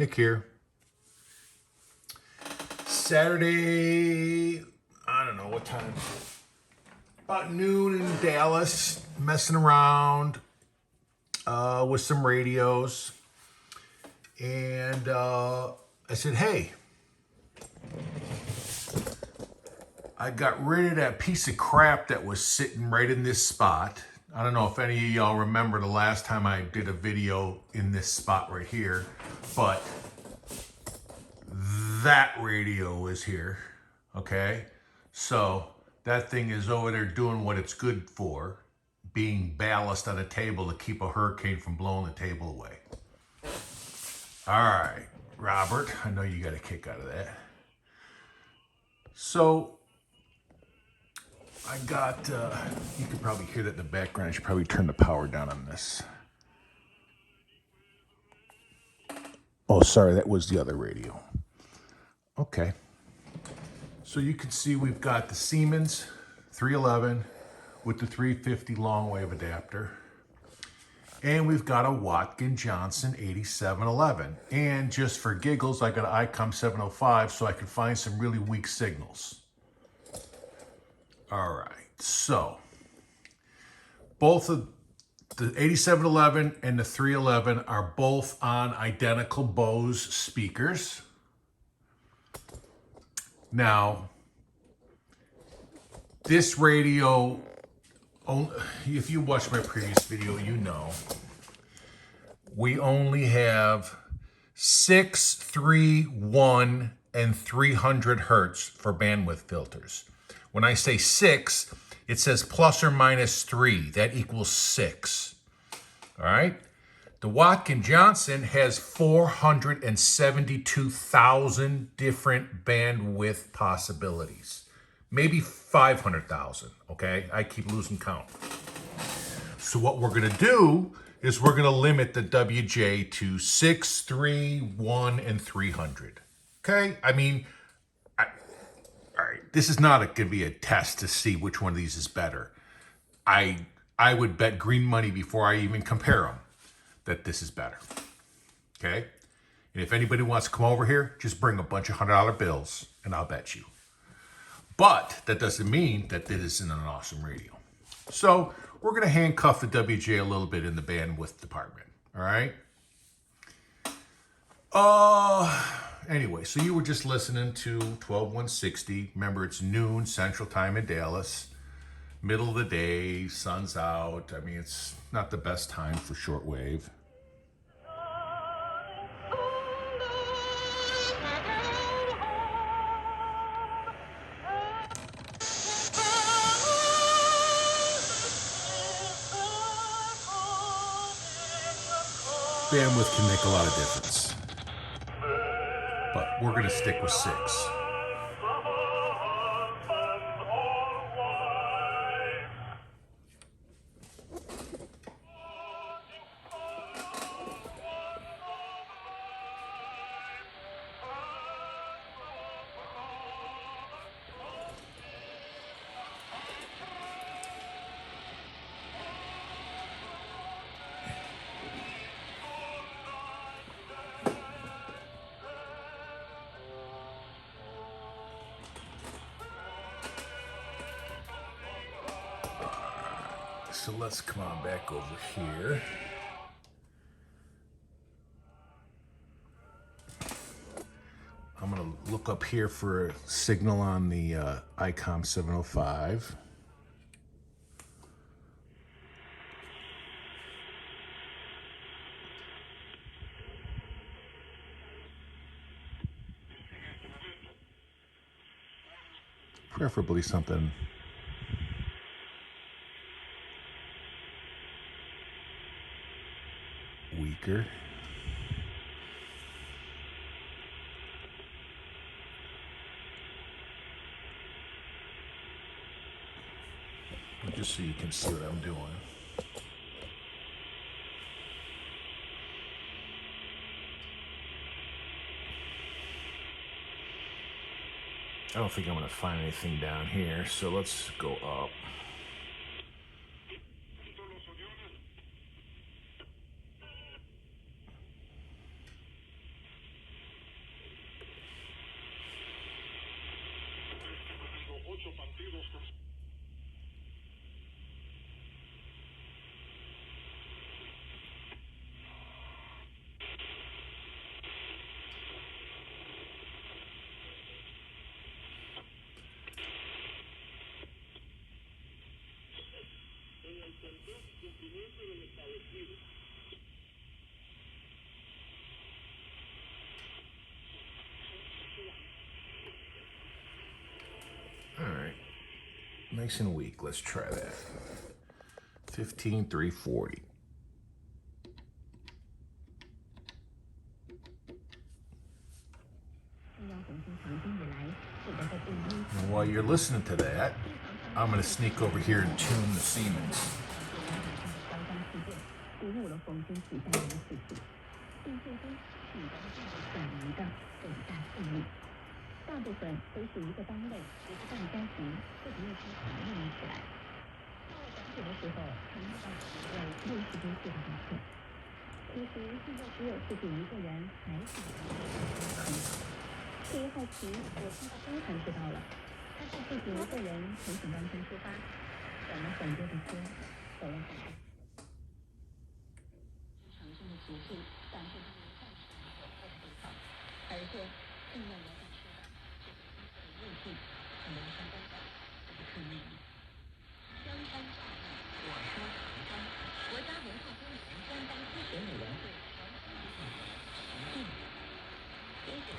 Nick here. Saturday, I don't know what time, about noon in Dallas, messing around with some radios. And I said, hey, I got rid of that piece of crap that was sitting right in this spot. I don't know if any of y'all remember the last time I did a video in this spot right here, but that radio is here, okay? So that thing is over there doing what it's good for, being ballast on a table to keep a hurricane from blowing the table away. All right, Robert, I know you got a kick out of that. So I got, you can probably hear that in the background. I should probably turn the power down on this. Oh, sorry, that was the other radio. Okay. So you can see we've got the Siemens 311 with the 350 long wave adapter. And we've got a Watkins Johnson 8711. And just for giggles, I got an ICOM 705 so I can find some really weak signals. All right, so both of the 8711 and the 311 are both on identical Bose speakers. Now, this radio, if you watched my previous video, you know, we only have 6, 3, 1, and 300 hertz for bandwidth filters. When I say 6, it says plus or minus 3. That equals 6. All right? The Watkins Johnson has 472,000 different bandwidth possibilities. Maybe 500,000, okay? I keep losing count. So what we're going to do is we're going to limit the WJ to 6, 3, 1, and 300. Okay? I mean, all right, this is not going to be a test to see which one of these is better. I would bet green money before I even compare them that this is better. Okay? And if anybody wants to come over here, just bring a bunch of $100 bills and I'll bet you. But that doesn't mean that this isn't an awesome radio. So we're going to handcuff the WJ a little bit in the bandwidth department. All right? Anyway, so you were just listening to 12160. Remember, it's noon Central Time in Dallas. Middle of the day, sun's out. I mean, it's not the best time for shortwave. Bandwidth can make a lot of difference. But we're going to stick with 6. So let's come on back over here. I'm going to look up here for a signal on the ICOM 705. Preferably something weaker. Just so you can see what I'm doing. I don't think I'm going to find anything down here, so let's go up. All right, nice and weak. Let's try that. 15,340. And while you're listening to that, I'm going to sneak over here and tune the Siemens.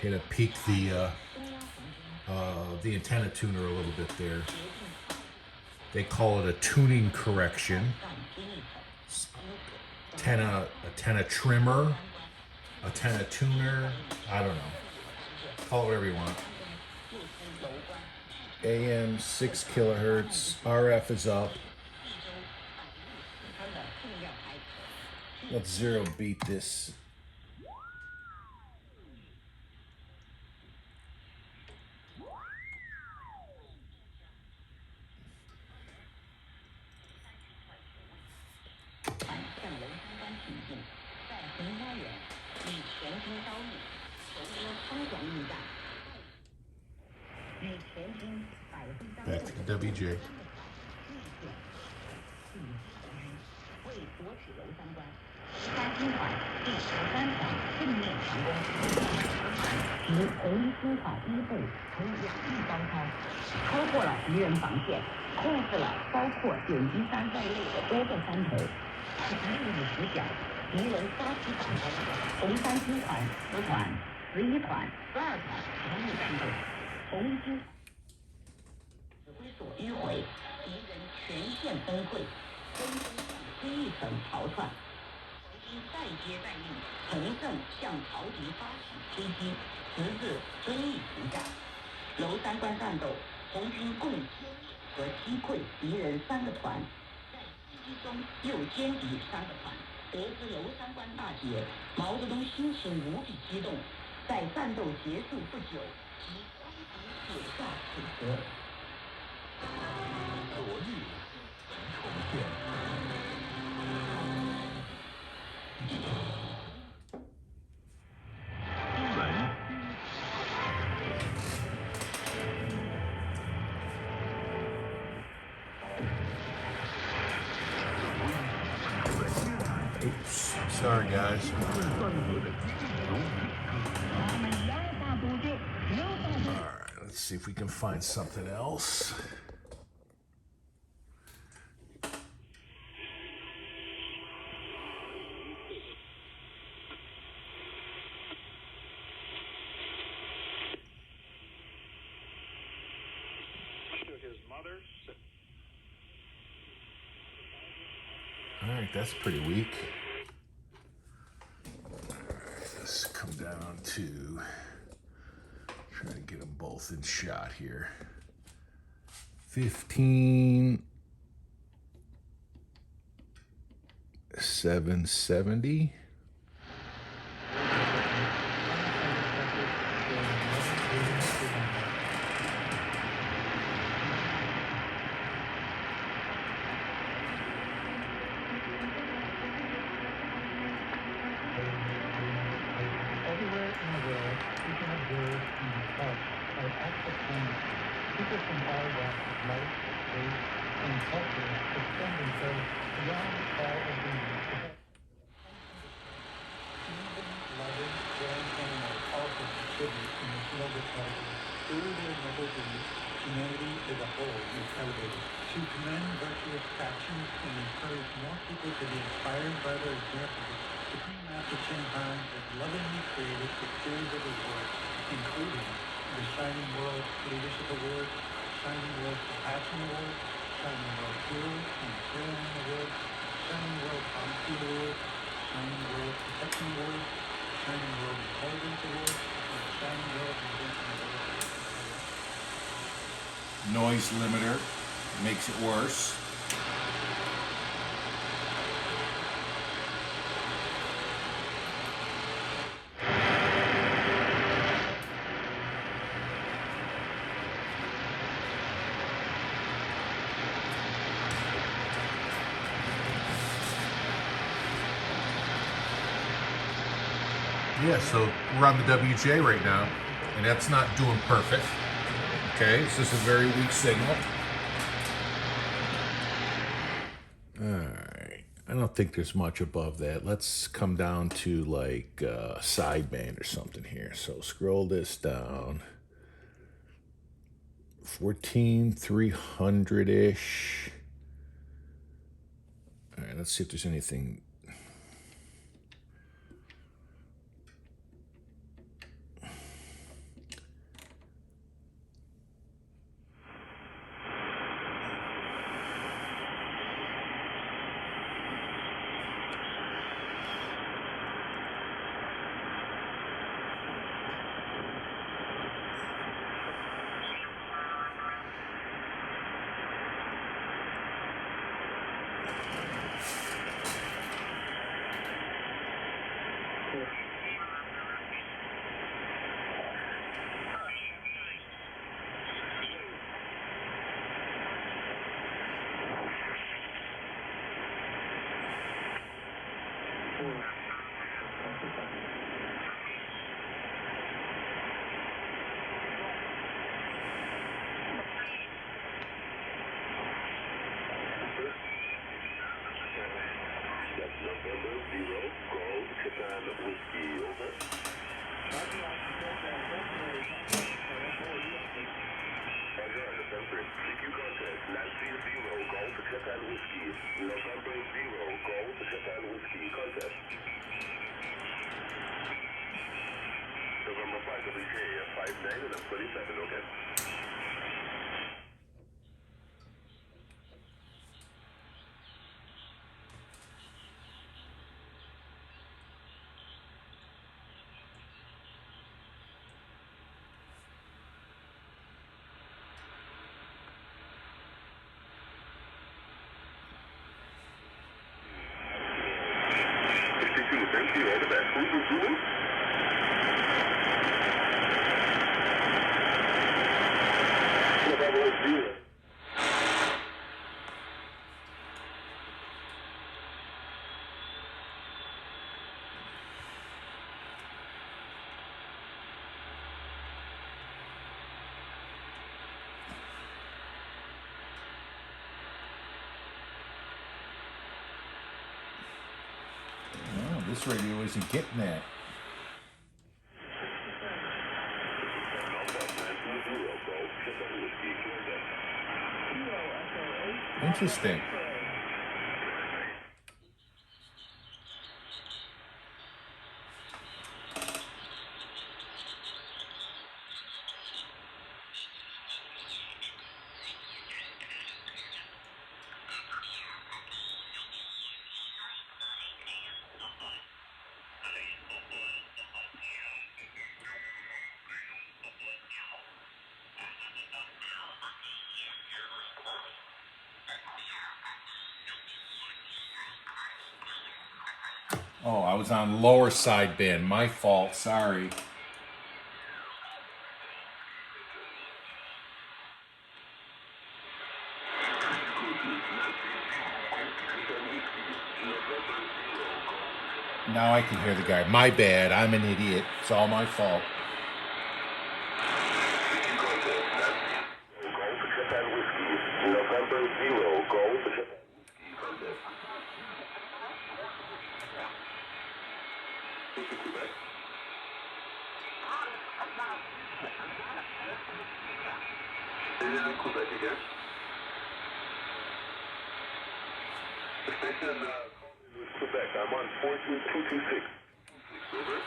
Had to peak the antenna tuner a little bit there. They call it a tuning correction. Antenna trimmer, antenna tuner. I don't know. Call it whatever you want. AM 6 kilohertz. RF is up. Let's zero beat this. Back to the WJ. Oops, sorry guys. Alright, let's see if we can find something else. Alright, that's pretty weak. Alright, let's come down to try to get them both in shot here. 15,770. all walks of life, faith, and culture extend themselves beyond all agreement. Even loving, caring animals also contribute in this noble category. Through their noble deeds, humanity as a whole is elevated. To commend virtuous actions and encourage more people to be inspired by their examples, Supreme Master Ching Han has lovingly created a series of awards, including the Shining World Leadership Award, Shining World Compassion Award, Shining World Hero and Heroine Award, Shining World Honesty Award, Shining World Protection Award, Shining World Intelligence Award, and Shining World Invention Award. Noise limiter makes it worse. Yeah, so we're on the WJ right now, and that's not doing perfect. Okay, it's just a very weak signal. All right, I don't think there's much above that. Let's come down to like sideband or something here. So scroll this down. 14,300-ish. All right, let's see if there's anything. Thank you. All the best. Who's resuming? Oh, this radio isn't getting that. Interesting. Oh, I was on lower sideband. My fault. Sorry. Now I can hear the guy. My bad. I'm an idiot. It's all my fault. Quebec again. Station Quebec. I'm on 14226. Over.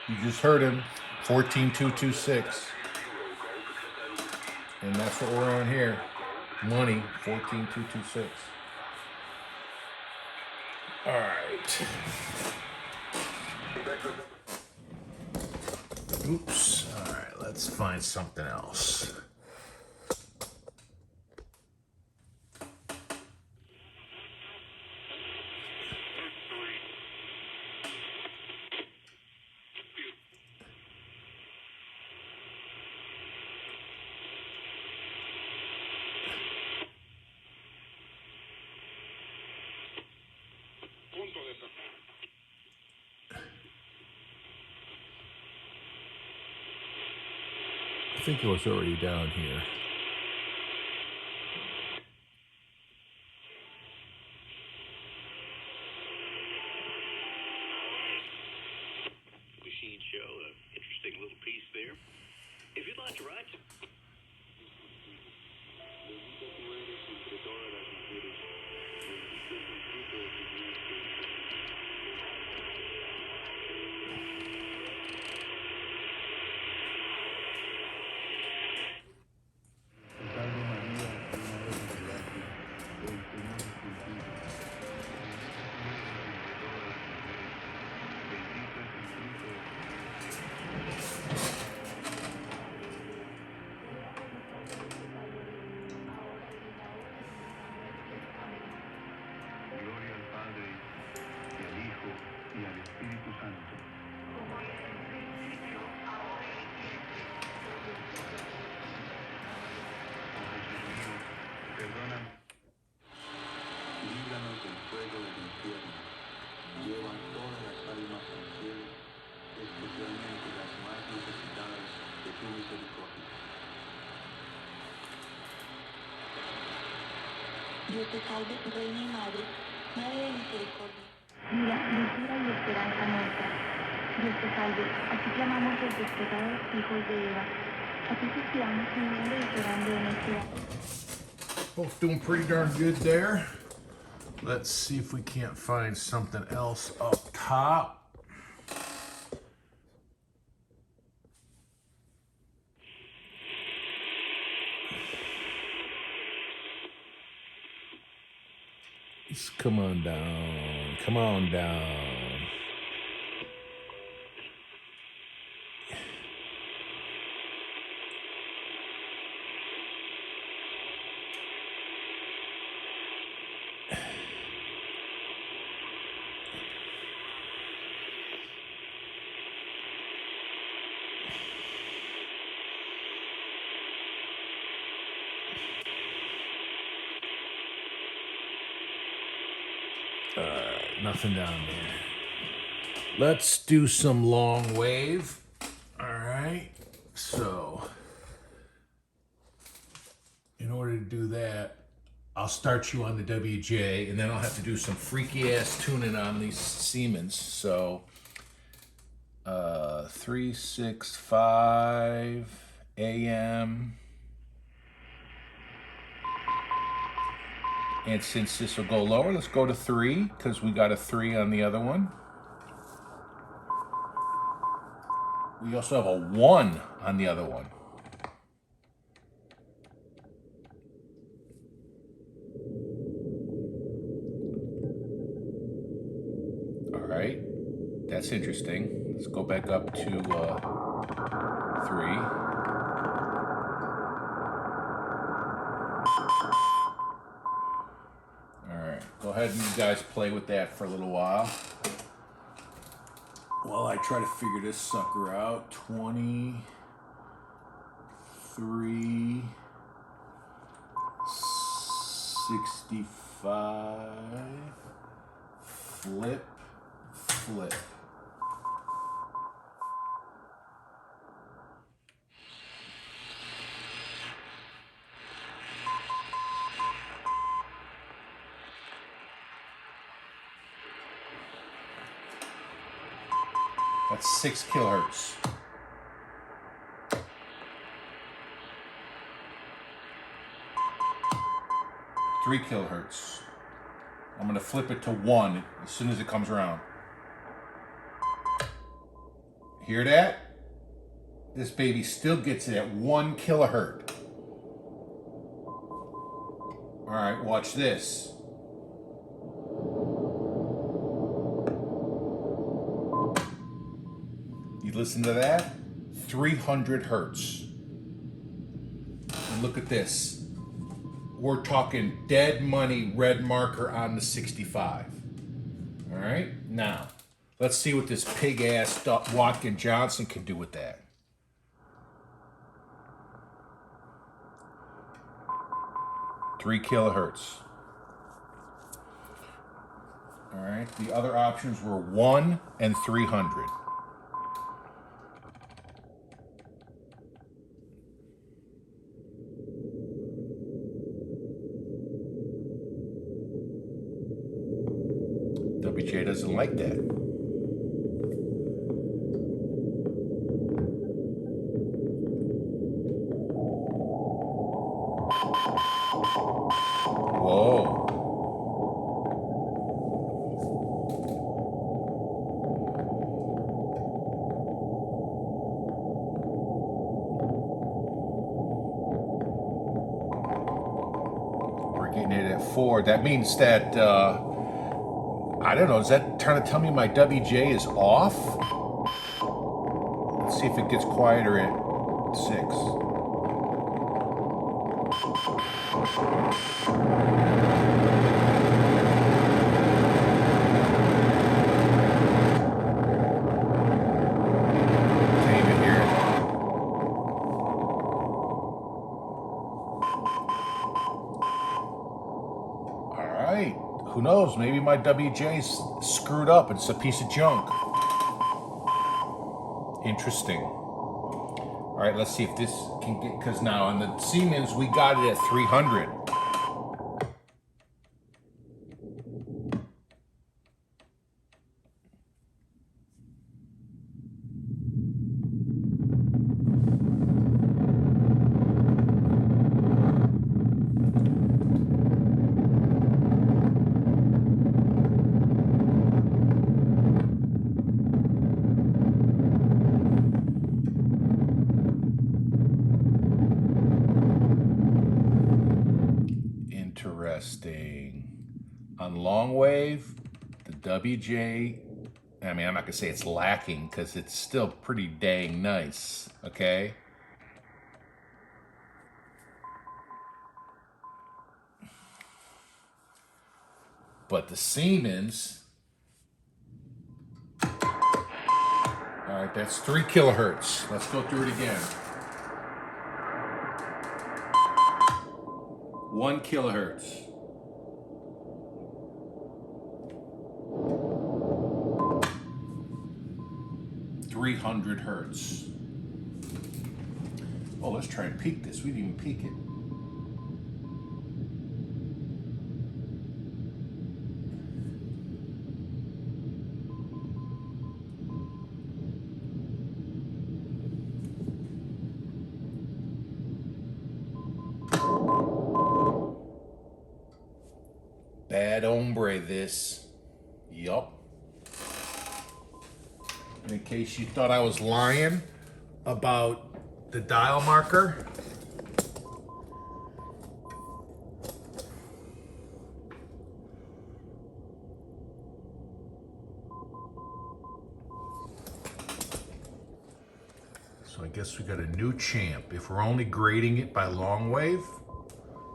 You just heard him, 14226. And that's what we're on here. Money, 14226. All right. Oops. All right, let's find something else. I think it was already down here. Machine show, an interesting little piece there. If you'd like to write some... Gloria al Padre, y al Hijo, y al Espíritu Santo. Oh Jesús mío, perdónanos, líbranos del fuego del infierno, lleva todas las almas al cielo, especialmente las más necesitadas de tu misericordia. Dios te salve, Reina y Madre, Madre de misericordia, vida, dulzura y esperanza nuestra. Dios te salve, a ti clamamos los desposados hijos de Eva, a ti suspiramos gimiendo y llorando en este valle. Both doing pretty darn good there. Let's see if we can't find something else up top. Just come on down. Come on down. Nothing down there. Let's do some long wave. All right. So, in order to do that, I'll start you on the WJ, and then I'll have to do some freaky ass tuning on these Siemens. So, 365 AM. And since this will go lower, let's go to 3, because we got a 3 on the other one. We also have a 1 on the other one. All right, that's interesting. Let's go back up to 3. Go ahead and you guys play with that for a little while I try to figure this sucker out. 23, 65, flip, flip. That's 6 kilohertz. 3 kilohertz. I'm gonna flip it to 1 as soon as it comes around. Hear that? This baby still gets it at 1 kilohertz. All right, watch this. You listen to that? 300 hertz. And look at this. We're talking dead money red marker on the 65. All right, now let's see what this pig ass Watkin Johnson can do with that. Three kilohertz. All right, the other options were 1 and 300. WJ doesn't like that. Whoa. We're getting it at 4. That means that I don't know, is that trying to tell me my WJ is off? Let's see if it gets quieter at 6. Can't even hear it. All right. Who knows? Maybe my WJ's screwed up. It's a piece of junk. Interesting. All right, let's see if this can get, because now on the Siemens, we got it at 300. Interesting. On long wave, the WJ, I mean, I'm not gonna say it's lacking because it's still pretty dang nice, okay? But the Siemens, all right, that's 3 kilohertz. Let's go through it again. 1 kilohertz. 300 hertz. Oh, let's try and peak this. We didn't even peak it. Bad hombre, this. Yup. In case you thought I was lying about the dial marker. So I guess we got a new champ. If we're only grading it by long wave,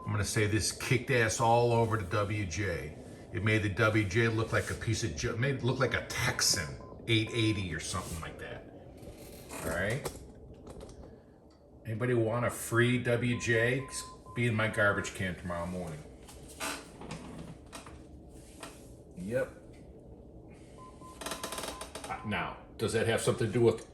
I'm gonna say this kicked ass all over the WJ. It made the WJ look like a piece of junk. Made it look like a Texan 880 or something like that. All right. Anybody want a free WJ? Be in my garbage can tomorrow morning. Yep. Now, does that have something to do with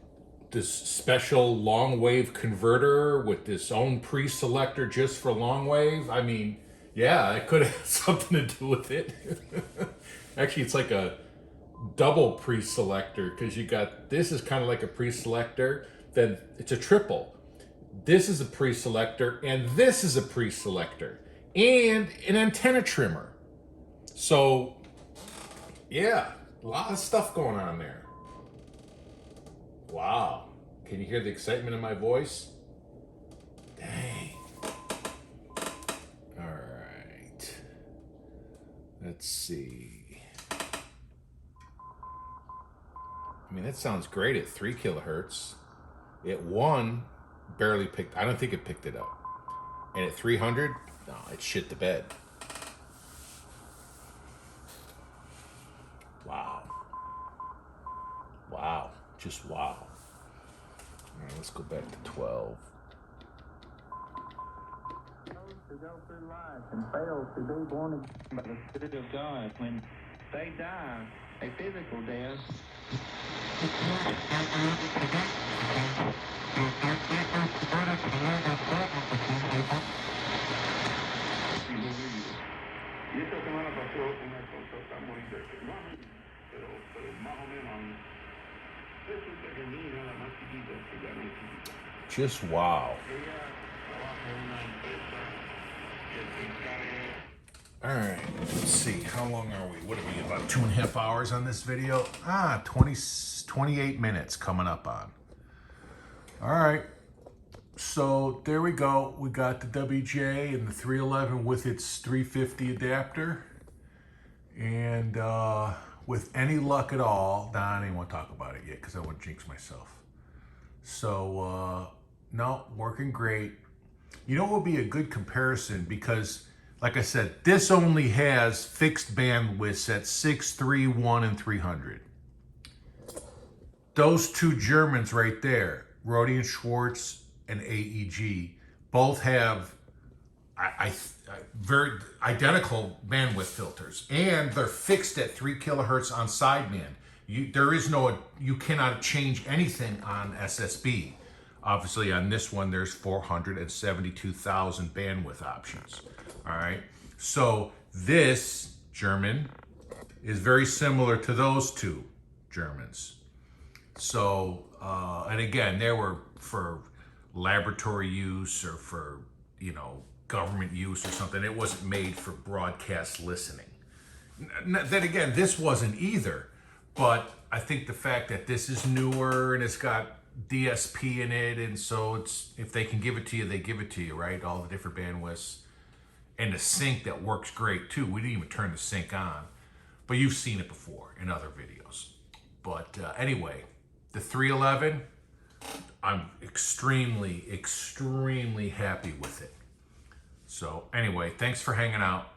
this special long wave converter with this own pre-selector just for long wave? I mean, yeah, it could have something to do with it. Actually, it's like a double pre-selector because you got, this is kind of like a pre-selector, then it's a triple. This is a pre-selector and this is a pre-selector. and an antenna trimmer. So, yeah, a lot of stuff going on there. Wow. Can you hear the excitement in my voice? Dang. All right. Let's see. I mean, that sounds great at 3 kilohertz. At 1, barely picked, I don't think it picked it up. And at 300, no, it shit the bed. Wow. Wow. Just wow. All right, let's go back to 12. To go through life and fail to be born again by the Spirit of God. When they die a physical death, Y esta semana pasó una cosa tan bonita que no a mí, pero más o menos resulta que mi hija, la más chiquita, que ya no es chiquita, Just wow. ella trabaja en una empresa que se encarga. All right, let's see. How long are we? What are we, about 2.5 hours on this video? 28 minutes coming up on. All right. So there we go. We got the WJ and the 311 with its 350 adapter. And with any luck at all, I don't even want to talk about it yet because I want to jinx myself. So, no, working great. You know what would be a good comparison? Because, like I said, this only has fixed bandwidths at 6, 3, 1, and 300. Those two Germans right there, Rode and Schwartz and AEG, both have very identical bandwidth filters, and they're fixed at 3 kilohertz on sideband. You cannot change anything on SSB. Obviously, on this one, there's 472,000 bandwidth options. All right, so this German is very similar to those two Germans. So, and again, they were for laboratory use or for, government use or something. It wasn't made for broadcast listening. Then again, this wasn't either, but I think the fact that this is newer and it's got DSP in it, and so it's, if they can give it to you, they give it to you, right? All the different bandwidths. And the sync that works great too. We didn't even turn the sync on, but you've seen it before in other videos. But anyway, the 311, I'm extremely, extremely happy with it. So anyway, thanks for hanging out.